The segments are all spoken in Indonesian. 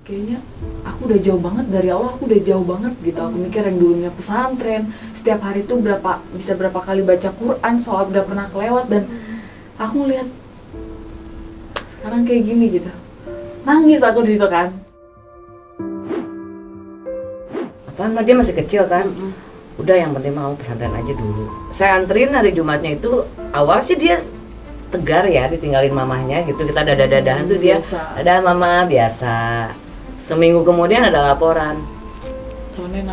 kayaknya aku udah jauh banget dari Allah, aku udah jauh banget gitu. Aku mikir yang dulunya pesantren, setiap hari tuh bisa berapa kali baca Quran, sholat udah pernah kelewat, dan aku ngeliat sekarang kayak gini gitu. Nangis aku di situ kan. Karena dia masih kecil kan. Udah yang penting mau pesantren aja dulu. Saya anterin hari Jumatnya itu, awal sih dia tegar ya, ditinggalin mamahnya gitu. Kita dada-dadahan tuh dia, ada mama biasa. Seminggu kemudian ada laporan. Sone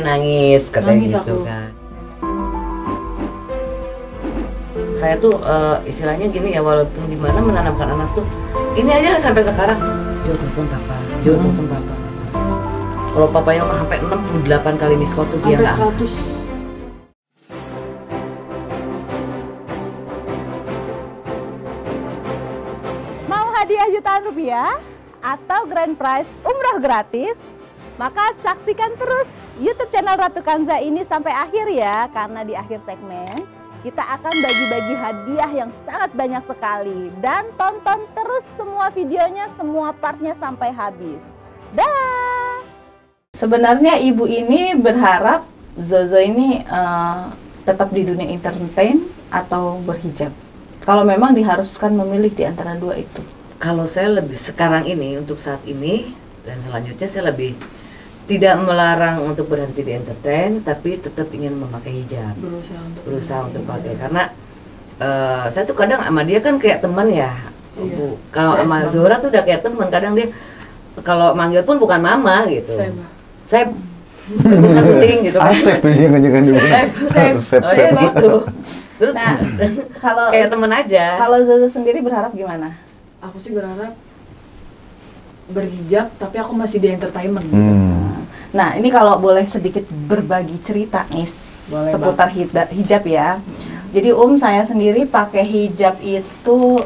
nangis katanya nangis gitu aku. kan. Saya tuh istilahnya gini ya, walaupun gimana menanamkan anak tuh, ini aja sampai sekarang, Jo telepon papa, Jo telepon papa. Kalau papanya sampai 68 kali miss call tuh dia nggak. Sampai 100. Mau hadiah jutaan rupiah atau grand prize umroh gratis? Maka saksikan terus YouTube channel Ratu Kanza ini sampai akhir ya, karena di akhir segmen kita akan bagi-bagi hadiah yang sangat banyak sekali. Dan tonton terus semua videonya, semua partnya sampai habis. Dah. Sebenarnya ibu ini berharap Zozo ini tetap di dunia entertain atau berhijab. Kalau memang diharuskan memilih di antara dua itu. Kalau saya lebih sekarang ini, untuk saat ini dan selanjutnya saya lebih tidak melarang untuk berhenti di entertain, tapi tetap ingin memakai hijab. Berusaha untuk pakai, karena saya tuh kadang sama dia kan kayak teman ya. Iya. Kalau sama Zora tuh udah kayak teman. Kadang dia kalau manggil pun bukan mama gitu. Saya bukan syuting gitu kan. Asep ya, jangan dibilang. Asep. Oh iya gitu. Terus Nah, kalau kayak teman aja. Kalau Zozo sendiri berharap gimana? Aku sih berharap berhijab, tapi aku masih di entertainment. Nah, ini kalau boleh sedikit berbagi cerita nih seputar hijab ya. Jadi saya sendiri pakai hijab itu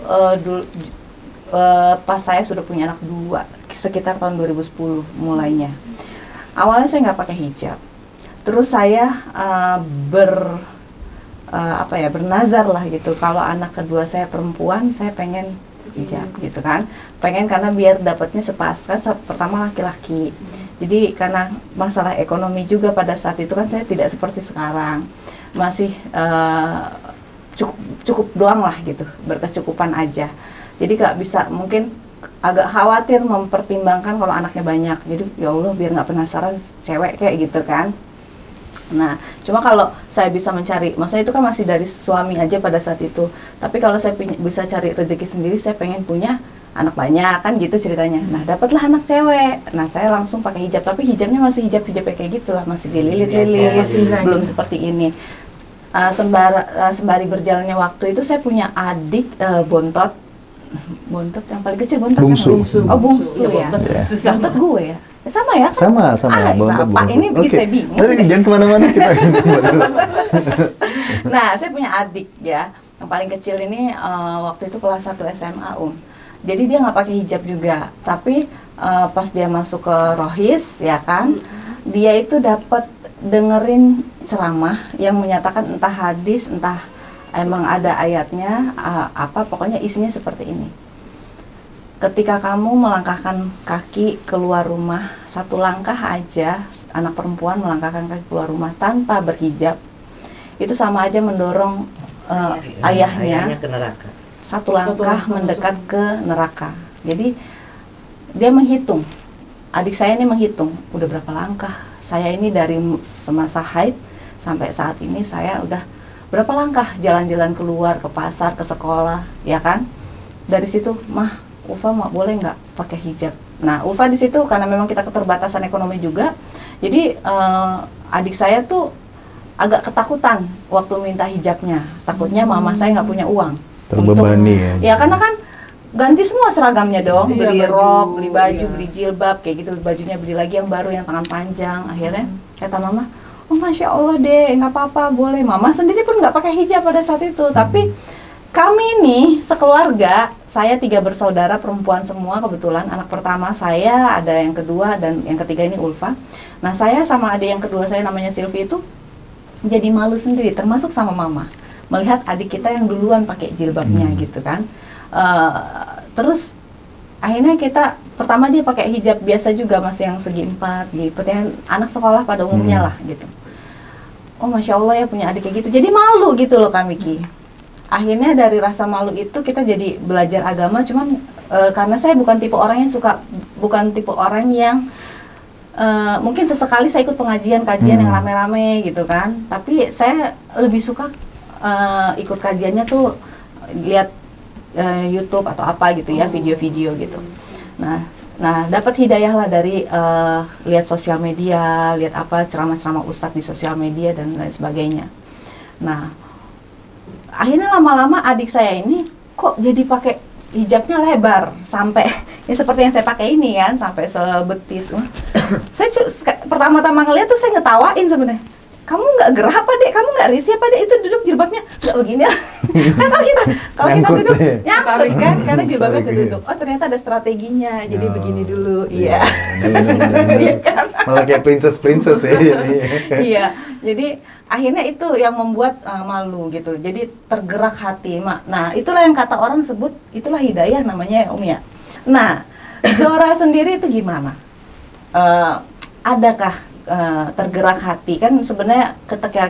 pas saya sudah punya anak 2, sekitar tahun 2010 mulainya. Awalnya saya nggak pakai hijab. Terus saya bernazar lah gitu. Kalau anak kedua saya perempuan, saya pengen hijab gitu kan. Pengen karena biar dapatnya sepas, kan pertama laki-laki. Jadi karena masalah ekonomi juga pada saat itu kan saya tidak seperti sekarang. Masih cukup doang lah gitu, berkecukupan aja. Jadi nggak bisa, mungkin agak khawatir mempertimbangkan kalau anaknya banyak. Jadi ya Allah, biar nggak penasaran cewek kayak gitu kan. Nah, cuma kalau saya bisa mencari, maksudnya itu kan masih dari suami aja pada saat itu. Tapi kalau saya bisa cari rezeki sendiri, saya pengen punya anak banyak kan gitu ceritanya. Nah, dapatlah anak cewek. Nah, saya langsung pakai hijab, tapi hijabnya masih hijab kayak gitulah, masih dililit-lilit, belum seperti ini. Sembari berjalannya waktu itu saya punya adik bontot yang paling kecil, bontot bungsu. Kan? Oh, bungsu ya. Bontot gue ya. Sama ya? Sama. Bapak ini bikin saya bingung. Tadi jangan kemana-mana kita. Nah, saya punya adik ya. Yang paling kecil ini waktu itu kelas 1 SMA Jadi dia nggak pakai hijab juga. Tapi pas dia masuk ke Rohis ya kan, dia itu dapat dengerin ceramah yang menyatakan entah hadis, entah emang ada ayatnya, pokoknya isinya seperti ini. Ketika kamu melangkahkan kaki keluar rumah, 1 langkah aja, anak perempuan melangkahkan kaki keluar rumah tanpa berhijab, itu sama aja mendorong ayahnya ke neraka. 1 langkah mendekat ke neraka. Jadi dia menghitung, adik saya ini menghitung, udah berapa langkah. Saya ini dari semasa haid sampai saat ini saya udah berapa langkah jalan-jalan keluar ke pasar, ke sekolah, ya kan? Dari situ, Mah, Ulfa boleh nggak pakai hijab? Nah, Ulfa di situ karena memang kita keterbatasan ekonomi juga, jadi adik saya tuh agak ketakutan waktu minta hijabnya. Takutnya mama saya nggak punya uang. Terbebani ya. Ya karena kan ganti semua seragamnya dong, beli rok, beli baju, iya. beli jilbab, kayak gitu. Bajunya beli lagi yang baru, yang tangan panjang. Akhirnya kata mama, oh Masya Allah deh, nggak apa-apa, boleh. Mama sendiri pun nggak pakai hijab pada saat itu, tapi kami nih sekeluarga, saya 3 bersaudara perempuan semua kebetulan. Anak pertama saya, ada yang kedua, dan yang ketiga ini Ulfa. Nah, saya sama adik yang kedua saya namanya Silvi itu jadi malu sendiri, termasuk sama mama, melihat adik kita yang duluan pakai jilbabnya gitu kan. Terus akhirnya kita pertama dia pakai hijab biasa juga, masih yang segi 4 gitu, yang anak sekolah pada umumnya lah gitu. Oh Masya Allah ya punya adik kayak gitu, jadi malu gitu loh Kak Miki. Akhirnya dari rasa malu itu kita jadi belajar agama, cuman karena saya bukan tipe orang yang mungkin sesekali saya ikut kajian yang rame-rame gitu kan, tapi saya lebih suka ikut kajiannya tuh lihat YouTube atau apa gitu ya, video-video gitu. Nah, dapat hidayah lah dari lihat sosial media, lihat apa ceramah-ceramah ustadz di sosial media dan lain sebagainya. Nah, akhirnya lama-lama adik saya ini kok jadi pakai hijabnya lebar sampai ya seperti yang saya pakai ini kan, sampai sebetis. Saya pertama-tama ngeliat tuh saya ngetawain sebenarnya. Kamu nggak gerah apa dek? Kamu nggak risih apa dek? Itu duduk jilbabnya nggak begini. Kan kalau kita duduk nyangkut kan, karena jilbabnya keduduk. Oh ternyata ada strateginya. Jadi begini dulu. Iya. Iya kan? Malah kayak princess ya. Iya. Jadi akhirnya itu yang membuat malu gitu. Jadi tergerak hati. Nah itulah yang kata orang sebut itulah hidayah namanya ya Umi ya. Nah Zora sendiri itu gimana? Adakah tergerak hati? Kan sebenarnya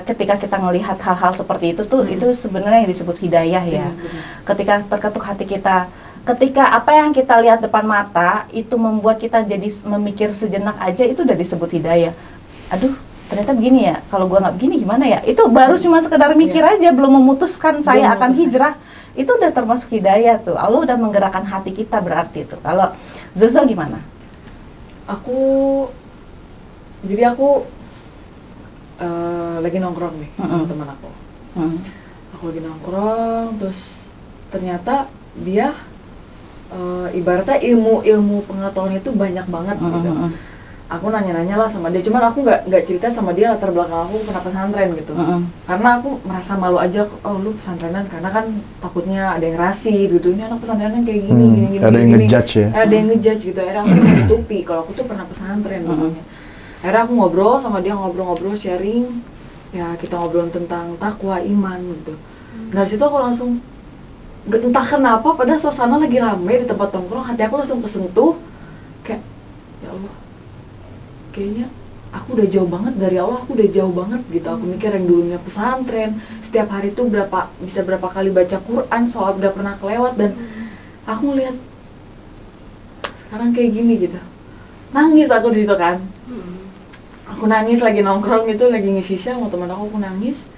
ketika kita melihat hal-hal seperti itu tuh itu sebenarnya yang disebut hidayah ya. Ketika terketuk hati kita, ketika apa yang kita lihat depan mata itu membuat kita jadi memikir sejenak aja, itu udah disebut hidayah. Aduh ternyata begini ya, kalau gua nggak begini gimana ya? Itu baru cuma sekedar mikir aja, belum memutuskan saya akan hijrah. Itu udah termasuk hidayah tuh. Allah udah menggerakkan hati kita berarti itu. Kalau Zozo gimana? Jadi aku lagi nongkrong nih sama teman aku. Aku lagi nongkrong, terus ternyata dia ibaratnya ilmu pengetahuan itu banyak banget gitu. Aku nanya-nanya lah sama dia, cuman aku nggak cerita sama dia latar belakang aku pernah pesantren gitu. Karena aku merasa malu aja, oh lu pesantrenan, karena kan takutnya ada yang rasi gitu, ini anak pesantrenan kayak gini, ada yang ngejudge ya. Ada yang ngejudge gitu, akhirnya aku menutupi kalau aku tuh pernah pesantren dulunya. Akhirnya aku ngobrol sama dia, ngobrol sharing, ya kita ngobrol tentang takwa, iman gitu. Nah dari situ aku langsung, entah kenapa pada suasana lagi rame di tempat nongkrong, hati aku langsung kesentuh, kayak ya Allah, kayaknya aku udah jauh banget dari Allah, aku udah jauh banget gitu. Aku mikir yang dulunya pesantren, setiap hari tuh bisa berapa kali baca Quran, sholat udah pernah kelewat, dan aku ngeliat sekarang kayak gini gitu. Nangis aku di situ kan. Aku nangis lagi nongkrong gitu, lagi ngisi sama teman aku nangis.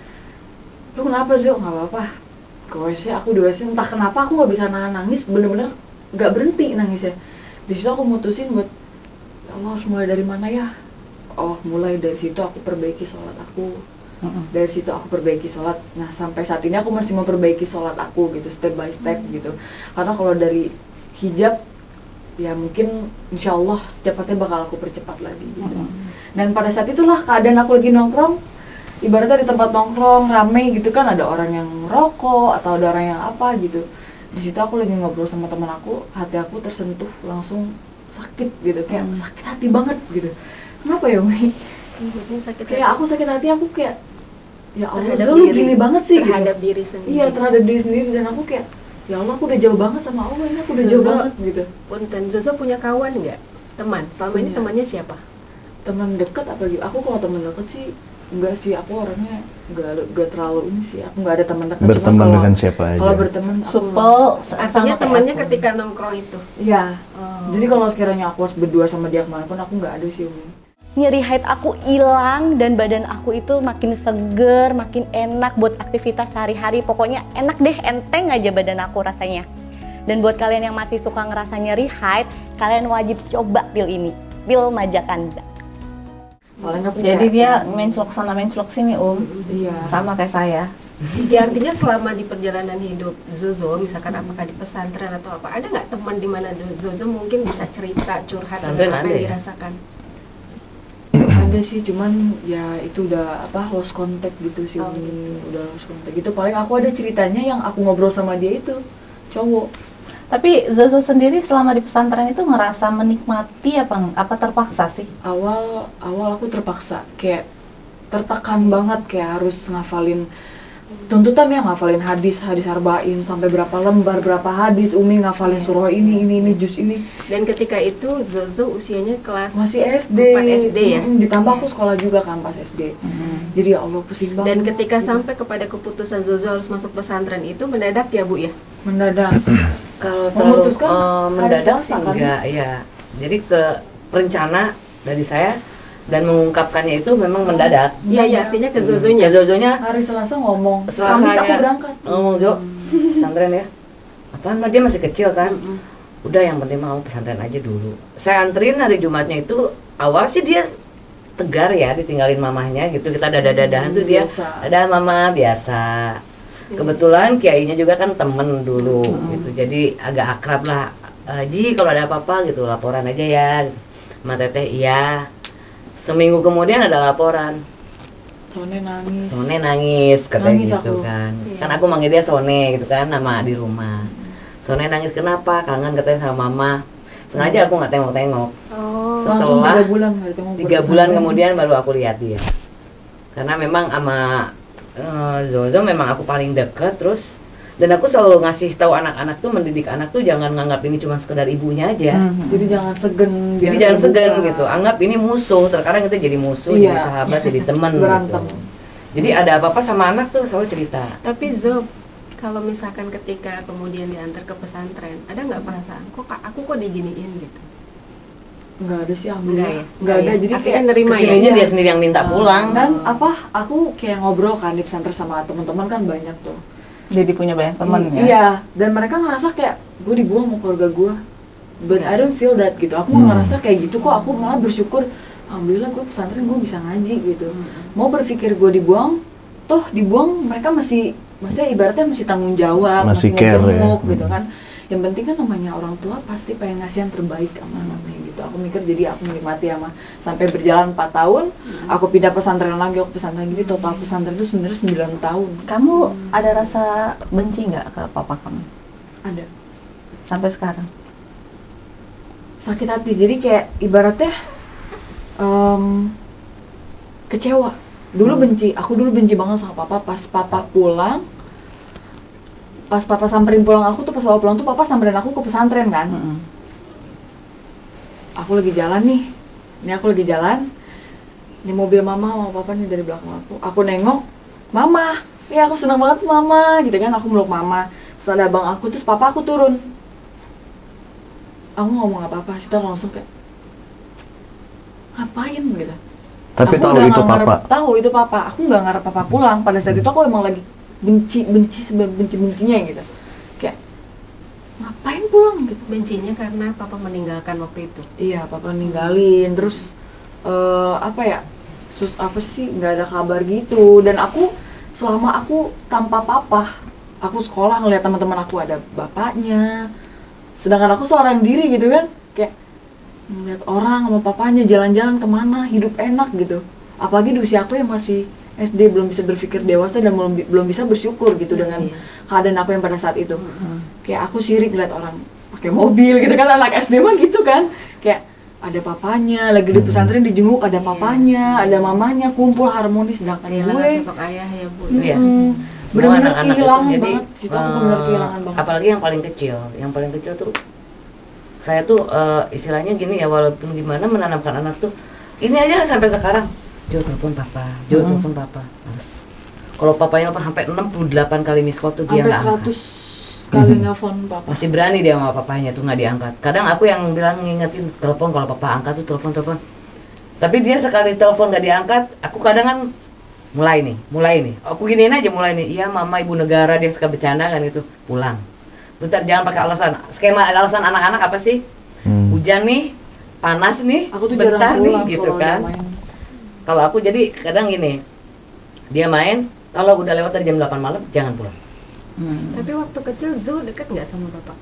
Lu kenapa Zio? Nggak apa-apa. Ke WC, aku di WC, entah kenapa aku nggak bisa nahan nangis, bener-bener nggak berhenti nangisnya. Di situ aku mutusin buat, ya Allah harus mulai dari mana ya? Oh mulai dari situ aku perbaiki sholat aku. Dari situ aku perbaiki sholat. Nah sampai saat ini aku masih memperbaiki sholat aku gitu, step by step gitu. Karena kalau dari hijab, ya mungkin insya Allah secepatnya bakal aku percepat lagi gitu. Dan pada saat itulah keadaan aku lagi nongkrong, ibaratnya di tempat nongkrong rame gitu kan, ada orang yang rokok atau ada orang yang apa gitu. Di situ aku lagi ngobrol sama teman aku, hati aku tersentuh langsung sakit gitu, kayak sakit hati banget gitu. Kenapa ya Umi? Kayak aku sakit hati, aku kayak ya Allah lu gini banget sih terhadap gitu. Diri sendiri. Iya terhadap diri sendiri, dan aku kayak ya Allah aku udah jauh banget sama Allah, ini aku udah jauh banget gitu. Punten, Zozo punya kawan nggak? Teman? Selama ini temannya siapa? Teman dekat apa gitu? Aku kalau teman dekat sih enggak sih, aku orangnya enggak terlalu ini sih, aku enggak ada teman dekat. Berteman dengan siapa aja? Kalau berteman supel artinya temannya ketika nongkrong itu. Iya. Jadi kalau sekiranya aku harus berdua sama dia kemana pun, aku enggak ada sih Umi. Nyeri haid aku hilang dan badan aku itu makin seger, makin enak buat aktivitas sehari-hari. Pokoknya enak deh, enteng aja badan aku rasanya. Dan buat kalian yang masih suka ngerasa nyeri haid, kalian wajib coba pil ini, pil Majakanza. Jadi dia menslok sana menslok sini Iya. sama kayak saya. Ya artinya selama di perjalanan hidup Zozo, misalkan apakah di pesantren atau apa, ada nggak teman di mana Zozo mungkin bisa cerita curhat dengan apa yang dirasakan? Ada sih, cuman ya itu udah lost contact gitu sih Umi. Udah lost contact gitu. Paling aku ada ceritanya yang aku ngobrol sama dia itu cowok. Tapi Zozo sendiri selama di pesantren itu ngerasa menikmati apa terpaksa sih? Awal aku terpaksa, kayak tertekan banget, kayak harus ngafalin tuntutan ya ngafalin hadis arba'in sampai berapa lembar, berapa hadis, Umi ngafalin surah ini juz ini. Dan ketika itu Zozo usianya kelas Masih SD. 4 SD ya. Ditambah aku sekolah juga kan pas SD. Jadi ya Allah pusing banget. Dan ketika sampai kepada keputusan Zozo harus masuk pesantren itu mendadak ya Bu ya? mendadak. Kalau Memutuskan mendadak hari sih Selasa, kan? enggak ya. Jadi ke rencana dari saya dan mengungkapkannya itu memang mendadak. Iya ya, artinya ke Zozonya. Ya Zozonya Hari Selasa ngomong, Kamis Selasanya aku berangkat. ngomong Jo, pesantren ya. Apaan mah dia masih kecil kan. Udah yang penting mau pesantren aja dulu. Saya anterin hari Jumatnya itu awal sih dia tegar ya ditinggalin mamahnya gitu. Kita dadahan tuh dia Biasa. ada mama biasa. Kebetulan kiainya juga kan temen dulu gitu. Jadi agak akrab lah. Ji kalau ada apa-apa gitu laporan aja ya. Ma Teteh iya. Seminggu kemudian ada laporan. Sone nangis katanya Nangis gitu aku. kan. Iya. Kan aku manggil dia Sone gitu kan nama di rumah. Sone nangis kenapa? Kangen katanya sama mama. Sengaja aku nggak tengok-tengok. Oh. Langsung Setelah 3 bulan nggak ditengok. 3 bulan kemudian baru aku lihat dia. Karena memang sama Zozo memang aku paling deket terus. Dan aku selalu ngasih tahu anak-anak tuh mendidik anak tuh jangan nganggap ini cuma sekedar ibunya aja. Jadi jangan segan. Jadi jangan segan gitu. Anggap ini musuh. Terkadang kita jadi musuh, Iya. jadi sahabat, jadi teman Berantem. gitu. Jadi ada apa-apa sama anak tuh selalu cerita. Tapi Zo, kalau misalkan ketika kemudian diantar ke pesantren, ada nggak perasaan kok aku kok diginiin gitu? Nggak ada sih, Enggak ya? Nggak ada. Jadi Akhirnya kayak nerima ya. Kesininya Iya. dia sendiri yang minta pulang. Dan aku kayak ngobrol kan di pesantren sama teman-teman kan banyak tuh. Jadi punya banyak teman ya. Iya, dan mereka ngerasa kayak gue dibuang sama keluarga gue. But I don't feel that gitu. Aku nggak ngerasa kayak gitu kok. Aku malah bersyukur. Alhamdulillah gue pesantren gue bisa ngaji gitu. Mau berpikir gue dibuang, toh dibuang mereka masih, maksudnya ibaratnya masih tanggung jawab, Masih care, ngejenguk ya. gitu kan. Yang penting kan namanya orang tua pasti pengen ngasih yang terbaik sama anaknya gitu. Aku mikir jadi aku menikmati sama sampai berjalan 4 tahun, aku pindah pesantren lagi, aku pesantren jadi total pesantren itu sebenarnya 9 tahun. Kamu ada rasa benci nggak ke papa kamu Ada. sampai sekarang? Sakit hati, jadi kayak ibaratnya kecewa. Aku dulu benci banget sama papa. Pas papa pulang, pas papa samperin pulang aku tuh, pas papa pulang tuh papa samperin aku ke pesantren kan. Aku lagi jalan nih, aku lagi jalan, ini mobil mama sama papa nih dari belakang aku nengok, mama, ya aku seneng banget mama, gitu kan, aku meluk mama, terus ada abang aku, terus papa aku turun, aku ngomong apa-apa, situ aku langsung kayak, ngapain gitu. Tapi Aku tahu udah itu nggak ngarep- papa. Tahu itu papa, aku nggak ngarep papa pulang, pada saat itu aku emang lagi benci-bencinya gitu, kayak, ngapain pulang gitu. Bencinya karena papa meninggalkan waktu itu. Iya, papa ninggalin, terus apa ya, apa sih, nggak ada kabar gitu. Dan aku selama aku tanpa papa, aku sekolah ngeliat teman-teman aku ada bapaknya, sedangkan aku seorang diri gitu kan, kayak ngeliat orang sama papanya jalan-jalan kemana, hidup enak gitu. Apalagi di usia aku yang masih SD, belum bisa berpikir dewasa dan belum bisa bersyukur gitu dengan keadaan aku yang pada saat itu. Kayak aku sirik ngeliat orang pakai mobil gitu kan, anak SD mah gitu kan, kayak ada papanya, lagi di pesantren dijenguk, ada papanya, ada mamanya, kumpul harmonis, sedangkan Kehilangan gue sosok ayah ya Bu. Iya. Semua bener-bener anak-anak itu kehilangan jadi, banget. Situ aku bener-bener kehilangan banget. apalagi yang paling kecil tuh saya tuh istilahnya gini ya, walaupun gimana menanamkan anak tuh ini aja sampai sekarang, Jo telepon papa, Jo telepon papa, harus. Kalau papanya sampai 68 kali miss call tuh dia Sampai nggak angkat. 100 kali nelfon papa. Masih berani dia sama papanya tuh nggak diangkat. Kadang aku yang bilang ngingetin telepon, kalau papa angkat tuh telepon. Tapi dia sekali telepon nggak diangkat, aku kadang kan mulai nih. Aku giniin aja mulai nih. Iya mama ibu negara, dia suka bercanda kan gitu. Pulang. Bentar, jangan pakai alasan. Skema alasan anak-anak apa sih? Hujan nih, panas nih, Aku tuh bentar jarang nih pulang gitu kalau kan. dia main. Kalau aku jadi kadang gini, dia main, kalau udah lewat dari jam 8 malam jangan pulang. Tapi waktu kecil Zo deket nggak sama bapak?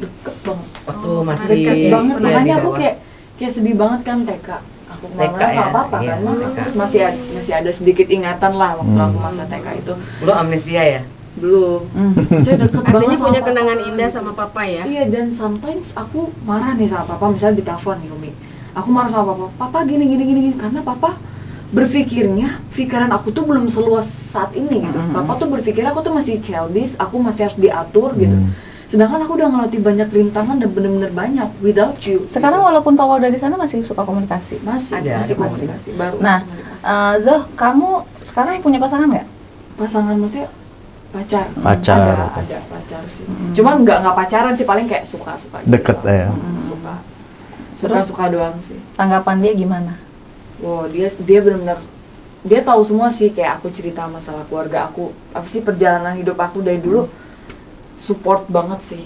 Deket banget. Waktu Oh, masih Deket banget, ya, makanya di aku bawah. kayak sedih banget kan TK. Aku TK kemana sama ya, papa iya, kan, TK. terus masih ada sedikit ingatan lah waktu aku masa TK itu. Belum amnesia ya? Belum. Saya deket banget Artinya sama punya papa. kenangan indah sama papa ya? Iya, dan sometimes aku marah nih sama papa, misalnya di telepon nih Umi. Aku marah sama papa, papa gini, karena papa berpikirnya, pikiran aku tuh belum seluas saat ini gitu. Papa tuh berpikir aku tuh masih childish, aku masih harus diatur gitu. Sedangkan aku udah ngelatih banyak rintangan dan bener-bener banyak without you. Sekarang gitu. walaupun Papa udah di sana masih suka komunikasi. masih Ada komunikasi baru. Nah, komunikasi. Zoh, kamu sekarang punya pasangan nggak? Pasangan maksudnya pacar. Pacar. Ada pacar sih. Cuma nggak pacaran sih, paling kayak suka-suka gitu. Deket ya. Suka doang sih. Tanggapan dia gimana? Wow, dia benar-benar dia tahu semua sih, kayak aku cerita masalah keluarga aku, apa sih perjalanan hidup aku dari dulu, support banget sih,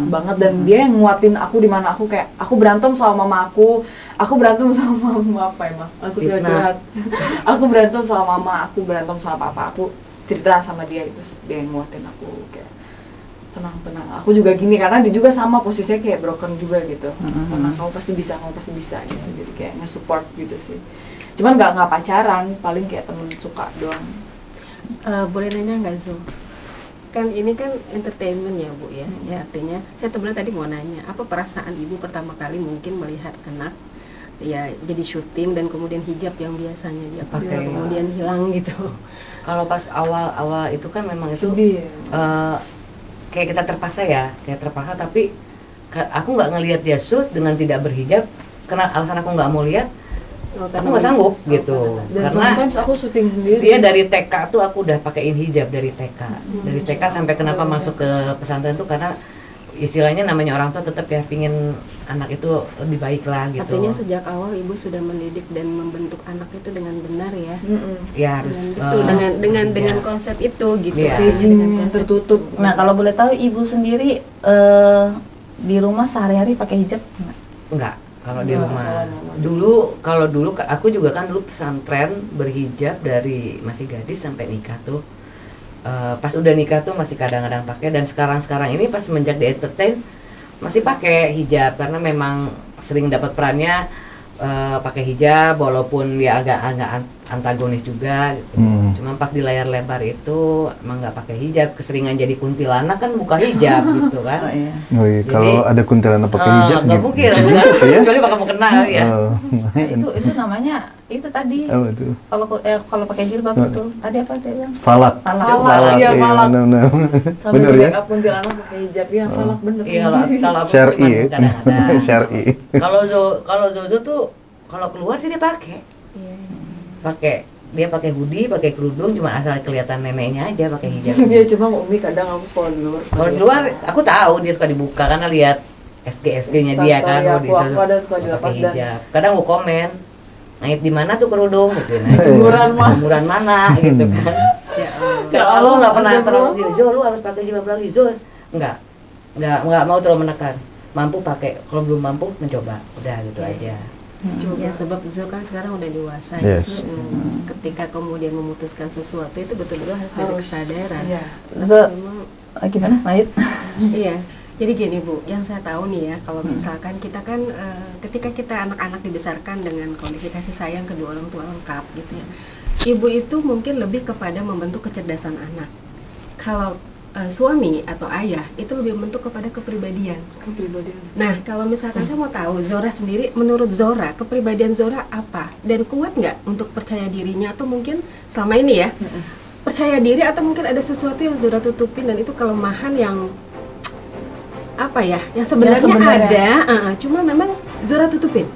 banget, dan dia yang nguatin aku di mana aku kayak aku berantem sama mama aku berantem sama mama apa emang aku curhat aku berantem sama mama, aku berantem sama papa, aku cerita sama dia itu, dia yang nguatin aku kayak tenang, aku juga gini, karena dia juga sama posisinya kayak broken juga gitu. Karena kamu pasti bisa gitu, jadi kayak nge-support gitu sih. Cuman nggak pacaran, paling kayak temen suka doang. Boleh nanya nggak Zo? Kan ini kan entertainment ya Bu ya. Ya artinya saya sebenarnya tadi mau nanya, apa perasaan Ibu pertama kali mungkin melihat anak ya jadi syuting dan kemudian hijab yang biasanya dia pakai kemudian hilang gitu. Kalau pas awal itu kan memang itu Sedih. kayak kita terpaksa tapi aku nggak ngelihat dia shoot dengan tidak berhijab karena alasan aku nggak mau lihat. Aku nggak sanggup gitu, Dan karena sometimes aku syuting sendiri. dia dari TK tuh aku udah pakein hijab dari TK, dari TK sampai kenapa masuk ke pesantren tuh karena istilahnya namanya orang tua tetap ya pingin anak itu lebih baik lah gitu. Artinya sejak awal Ibu sudah mendidik dan membentuk anak itu dengan benar ya. Ya harus Dengan konsep itu gitu. Iya. Facing yang tertutup. Nah, kalau boleh tahu Ibu sendiri di rumah sehari-hari pakai hijab nggak? enggak. Kalau di Enggak, rumah kalau dulu aku juga kan dulu pesantren berhijab dari masih gadis sampai nikah tuh. Pas udah nikah tuh masih kadang-kadang pakai, dan sekarang ini pas semenjak di entertain masih pakai hijab karena memang sering dapat perannya pakai hijab walaupun dia agak antagonis juga gitu. Cuma pas di layar lebar itu emang nggak pakai hijab, keseringan jadi kuntilanak kan buka hijab gitu kan. Oh iya, kalau ada kuntilanak pakai hijab nggak mungkin lucu juga ya. kecuali bakal mau kenal ya. Itu namanya itu tadi. Apa itu? Kalau pakai jilbab itu tadi apa dia bilang? Falak. Falak, iya, falak. Benar. Sampai Bener ya? make up kuntilanak pakai hijab ya, falak bener. Iya, kalau aku Syar'i ya. kadang-kadang. Syar'i. Kalau Zozo tuh kalau keluar sih dia pakai. Dia pakai hoodie, pakai kerudung, cuma asal kelihatan neneknya aja pakai hijab. Dia cuma Umi kadang aku kalau di luar. Kalau di luar aku tahu dia suka dibuka karena lihat SG-nya dia kan aku ada suka dilepas pakai dan hijab. Kadang mau komen, ngait di mana tuh kerudung gitu. Umuran mana gitu kan. Kalau nggak pernah terlalu gini, Zo lu harus pakai jilbab lagi, Zo. Nggak mau terlalu menekan. Mampu pakai, kalau belum mampu mencoba, udah gitu aja. Ya sebab Zo kan sekarang udah dewasa Yes. ya. Ketika kemudian memutuskan sesuatu itu betul-betul harus dari kesadaran. Iya. Zo, Memang, gimana, Mayit? iya. Jadi gini Bu, yang saya tahu nih ya, kalau misalkan kita kan ketika kita anak-anak dibesarkan dengan kondisi kasih sayang kedua orang tua lengkap gitu ya. Ibu itu mungkin lebih kepada membentuk kecerdasan anak. Kalau suami atau ayah itu lebih membentuk kepada kepribadian. Nah, kalau misalkan saya mau tahu Zora sendiri, menurut Zora, kepribadian Zora apa? Dan kuat nggak untuk percaya dirinya, atau mungkin selama ini ya, percaya diri, atau mungkin ada sesuatu yang Zora tutupin dan itu kelemahan yang apa ya, yang sebenarnya ada, cuma memang Zora tutupin.